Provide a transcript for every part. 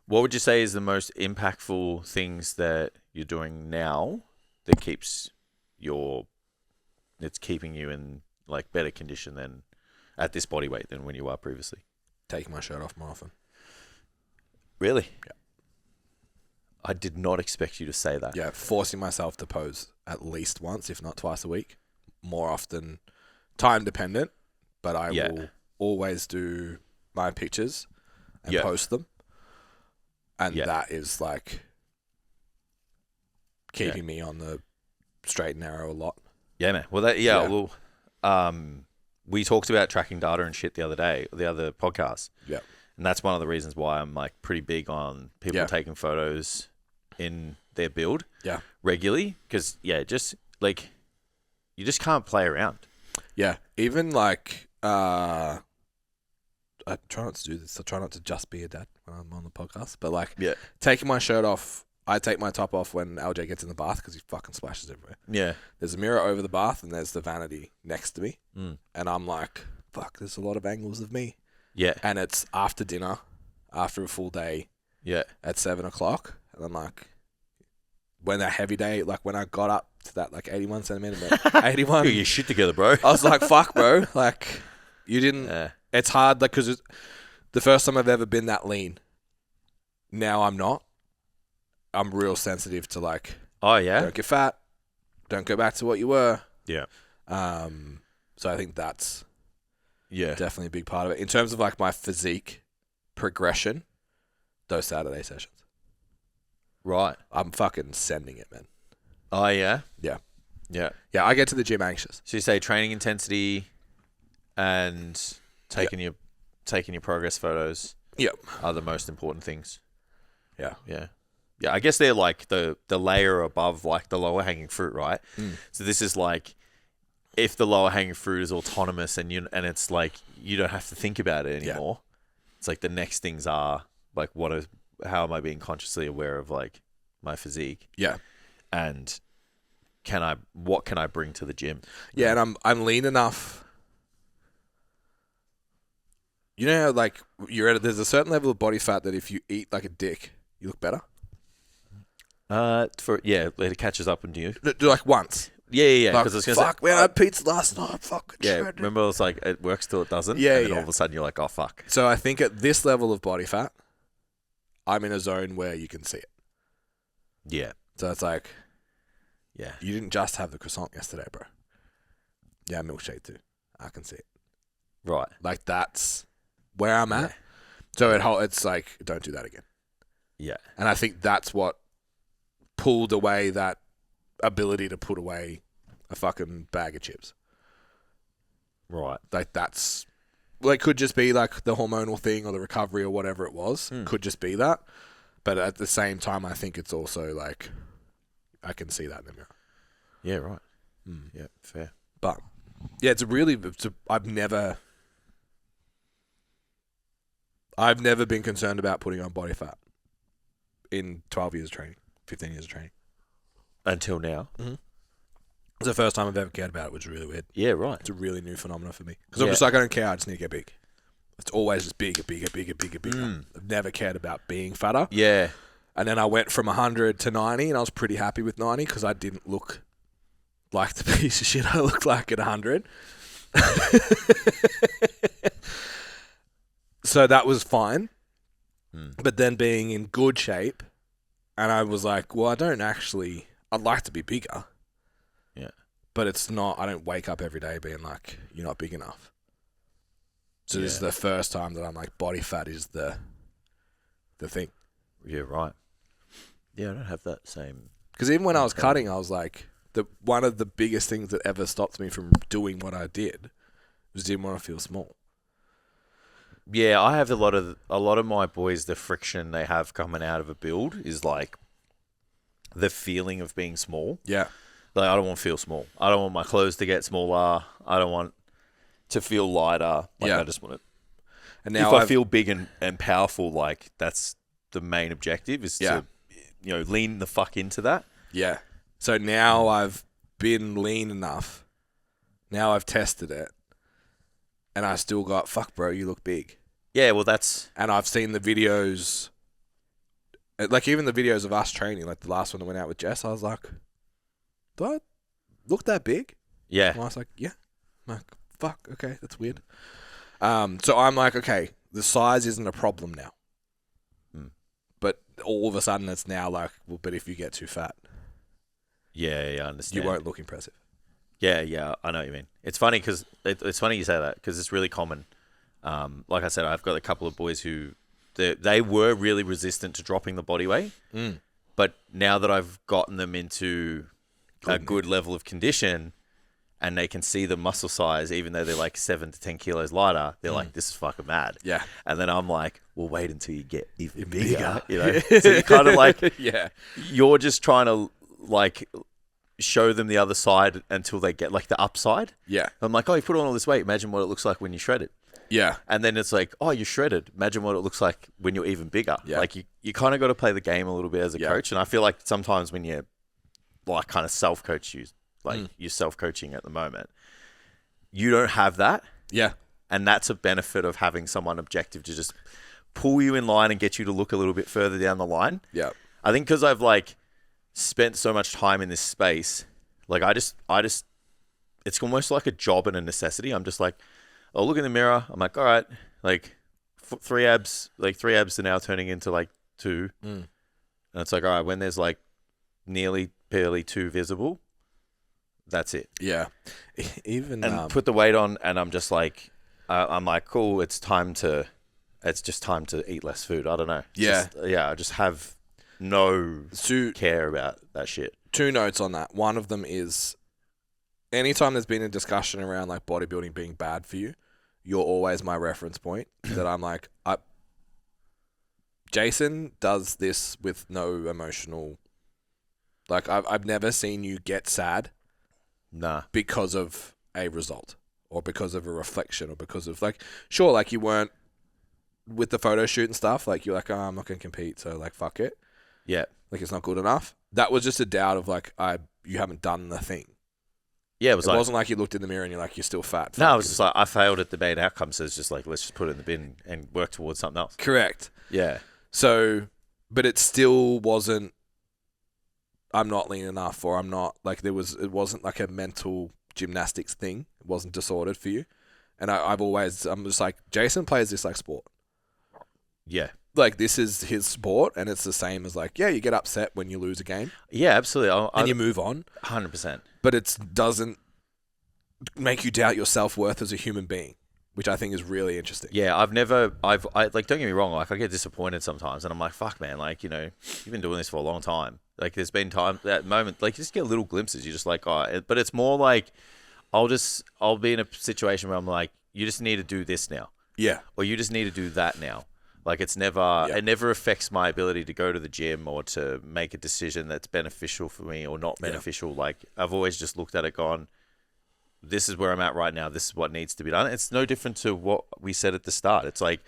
What would you say is the most impactful things that you're doing now that it's keeping you in like better condition than at this body weight than when you were previously? Taking my shirt off more often. Really? Yeah. I did not expect you to say that. Yeah, forcing myself to pose at least once, if not twice a week. More often, time dependent, but I will always do my pictures and post them. And that is like keeping me on the straight and narrow a lot. Yeah, man. Well, we talked about tracking data and shit the other podcast. Yeah. And that's one of the reasons why I'm like pretty big on people taking photos in their build regularly. Because, just like you just can't play around. Yeah. Even like, I try not to do this. I try not to just be a dad when I'm on the podcast. But like taking my shirt off, I take my top off when LJ gets in the bath because he fucking splashes everywhere. Yeah. There's a mirror over the bath and there's the vanity next to me. And I'm like, fuck, there's a lot of angles of me. Yeah. And it's after dinner, after a full day. Yeah. At 7 o'clock. And I'm like, when that heavy day, like when I got up to that like 81 centimeter, 81. Get your shit together, bro. I was like, fuck, bro. Like, you didn't. It's hard, like, because the first time I've ever been that lean. Now I'm not. I'm real sensitive to like, don't get fat, don't go back to what you were. Yeah. So I think that's definitely a big part of it. In terms of like my physique progression, those Saturday sessions. Right. I'm fucking sending it, man. Oh, yeah? Yeah. Yeah. Yeah, I get to the gym anxious. So you say training intensity and taking your progress photos are the most important things. Yeah. Yeah. Yeah, I guess they're like the layer above like the lower hanging fruit, right? So this is like if the lower hanging fruit is autonomous and it's like you don't have to think about it anymore. It's like the next things are like how am I being consciously aware of like my physique? Yeah. And what can I bring to the gym? Yeah, and I'm lean enough. You know, like there's a certain level of body fat that if you eat like a dick, you look better. It catches up into you. Do like once. Yeah. Like, Because fuck, man, I had pizza last night. Fuck. Remember, it was like it works till it doesn't. Yeah, and then all of a sudden you're like, oh fuck. So I think at this level of body fat, I'm in a zone where you can see it. Yeah. So it's like, you didn't just have the croissant yesterday, bro. Yeah, milkshake too. I can see it. Right. Like that's where I'm at. So it's like, don't do that again. Yeah. And I think that's what pulled away that ability to put away a fucking bag of chips. Right. Like that's, well, it could just be like the hormonal thing or the recovery or whatever it was. Could just be that. But at the same time, I think it's also like, I can see that in the mirror. Yeah, right. Yeah, fair. But yeah, I've never been concerned about putting on body fat in 12 years of training, 15 years of training. Until now. Mm-hmm. It's the first time I've ever cared about it, which is really weird. Yeah, right. It's a really new phenomenon for me. Because I'm just like, I don't care, I just need to get big. It's always just bigger. I've never cared about being fatter. Yeah. And then I went from 100 to 90, and I was pretty happy with 90 because I didn't look like the piece of shit I looked like at 100. So that was fine. But then being in good shape, and I was like, well, I'd like to be bigger. Yeah. But it's not, I don't wake up every day being like, you're not big enough. So this is the first time that I'm like, body fat is the thing. Yeah, right. Yeah, I don't have that same. Because even when I was cutting, I was like, one of the biggest things that ever stopped me from doing what I did was didn't want to feel small. Yeah, I have a lot of my boys, the friction they have coming out of a build is like the feeling of being small. Yeah. Like, I don't want to feel small. I don't want my clothes to get smaller. I don't want to feel lighter. Like, I just want it. And now if I feel big and powerful, like, that's the main objective is to, lean the fuck into that. Yeah. So now I've been lean enough. Now I've tested it. And I still got, fuck, bro, you look big. Yeah, well, that's... And I've seen the videos Like, even the videos of us training, like the last one that went out with Jess, I was like, do I look that big? Yeah. And I was like, yeah. I'm like, fuck, okay, that's weird. So I'm like, okay, the size isn't a problem now. But all of a sudden it's now like, well, but if you get too fat. Yeah, I understand. You won't look impressive. Yeah, I know what you mean. It's funny because it's funny you say that because it's really common. Like I said, I've got a couple of boys who they were really resistant to dropping the body weight, but now that I've gotten them into a good level of condition and they can see the muscle size, even though they're like 7 to 10 kilos lighter, they're like, this is fucking mad. Yeah. And then I'm like, well, wait until you get even bigger. You know? So you kind of like, you're just trying to like show them the other side until they get like the upside. Yeah. I'm like, oh, you put on all this weight. Imagine what it looks like when you shred it. Yeah. And then it's like, oh, you're shredded. Imagine what it looks like when you're even bigger. Yeah. Like you kind of got to play the game a little bit as a coach. And I feel like sometimes when you like kind of self-coach you, like you're self-coaching at the moment, you don't have that. Yeah. And that's a benefit of having someone objective to just pull you in line and get you to look a little bit further down the line. Yeah. I think because I've like spent so much time in this space, like I just, it's almost like a job and a necessity. I'm just like, I'll look in the mirror. I'm like, all right, like 3 abs are now turning into like 2. And it's like, all right, when there's like nearly barely 2 visible, that's it. Yeah. Even put the weight on, and I'm just like, I'm like, cool. It's just time to eat less food. I don't know. I just have no care about that shit. 2 notes on that. One of them is, anytime there's been a discussion around like bodybuilding being bad for you, you're always my reference point. That I'm like, Jason does this with no emotional. Like I've never seen you get sad. Nah. Because of a result, or because of a reflection, or because of like, sure, like you weren't with the photo shoot and stuff. Like you're like, oh, I'm not gonna compete, so like fuck it. Yeah. Like it's not good enough. That was just a doubt of like, you haven't done the thing. Yeah, it wasn't like you looked in the mirror and you're like, you're still fat. No, it was just like, I failed at the main outcome, so it's just like, let's just put it in the bin and work towards something else. Correct. Yeah. So, but it still wasn't, I'm not lean enough, or I'm not, like it wasn't like a mental gymnastics thing. It wasn't disordered for you. And I'm just like, Jason plays this like sport. Yeah. Like this is his sport, and it's the same as like, yeah, you get upset when you lose a game. Yeah, absolutely. And you move on. 100%. But it doesn't make you doubt your self-worth as a human being, which I think is really interesting. Yeah, I like, don't get me wrong, like I get disappointed sometimes, and I'm like, fuck man, like, you know, you've been doing this for a long time. Like there's been time, that moment, like you just get little glimpses. You're just like, oh, but it's more like, I'll be in a situation where I'm like, you just need to do this now. Yeah. Or you just need to do that now. Like it never affects my ability to go to the gym or to make a decision that's beneficial for me or not beneficial. Yeah. Like I've always just looked at it, gone, this is where I'm at right now. This is what needs to be done. It's no different to what we said at the start. It's like,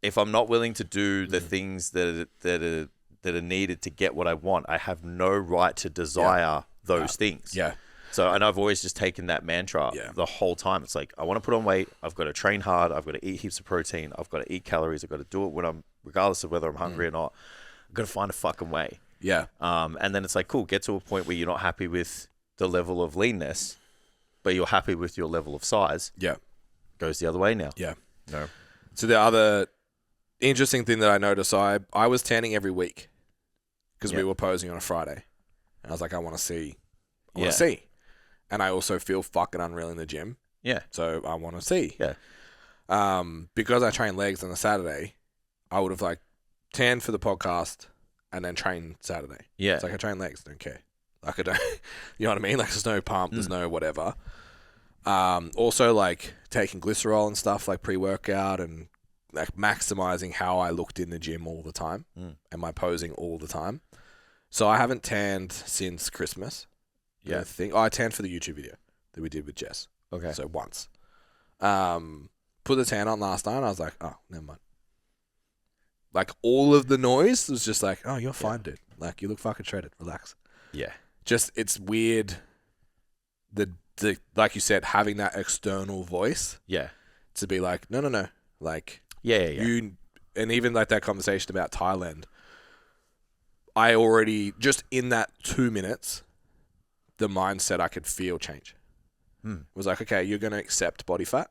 if I'm not willing to do the things that are needed to get what I want, I have no right to desire those things. Yeah. So, and I've always just taken that mantra the whole time. It's like, I want to put on weight. I've got to train hard. I've got to eat heaps of protein. I've got to eat calories. I've got to do it regardless of whether I'm hungry or not. I've got to find a fucking way. Yeah. And then it's like, cool, get to a point where you're not happy with the level of leanness, but you're happy with your level of size. Yeah. Goes the other way now. Yeah. No. So the other interesting thing that I noticed, I was tanning every week because we were posing on a Friday. And I was like, I want to see. And I also feel fucking unreal in the gym. Yeah. So I want to see. Yeah. Because I train legs on a Saturday, I would have like tanned for the podcast and then trained Saturday. Yeah. It's like I train legs, don't care. Like I don't, you know what I mean? Like there's no pump, there's no whatever. Also like taking glycerol and stuff like pre-workout and like maximizing how I looked in the gym all the time and my posing all the time. So I haven't tanned since Christmas. Yeah. I tanned for the YouTube video that we did with Jess. Okay. So once. Put the tan on last night and I was like, oh, never mind. Like all of the noise was just like, oh, you're fine, dude. Like you look fucking shredded. Relax. Yeah. Just, it's weird. The like you said, having that external voice. Yeah. To be like, no. Like, yeah. You, and even like that conversation about Thailand, I already, just in that 2 minutes, the mindset I could feel change. It was like, okay, you're going to accept body fat.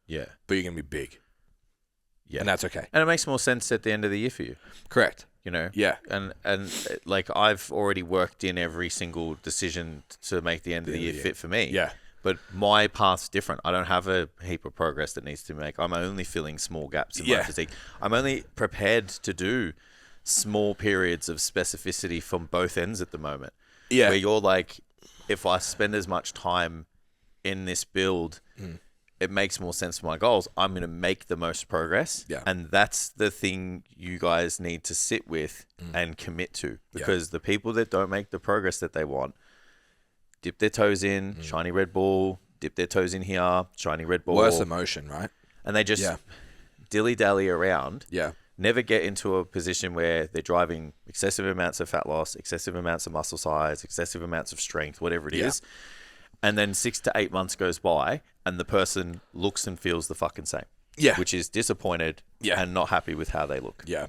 Yeah. But you're going to be big. Yeah. And that's okay. And it makes more sense at the end of the year for you. Correct. You know? Yeah. And like I've already worked in every single decision to make the end of the year fit for me. Yeah. But my path's different. I don't have a heap of progress that needs to make. I'm only filling small gaps in my physique. I'm only prepared to do small periods of specificity from both ends at the moment. Yeah. Where you're like, if I spend as much time in this build, it makes more sense for my goals. I'm going to make the most progress. Yeah. And that's the thing you guys need to sit with and commit to. Because the people that don't make the progress that they want, dip their toes in, shiny red ball, dip their toes in here, shiny red ball. Worse emotion, right? And they just dilly-dally around. Yeah. Never get into a position where they're driving excessive amounts of fat loss, excessive amounts of muscle size, excessive amounts of strength, whatever it is. And then 6 to 8 months goes by and the person looks and feels the fucking same. Yeah. Which is disappointed and not happy with how they look. Yeah.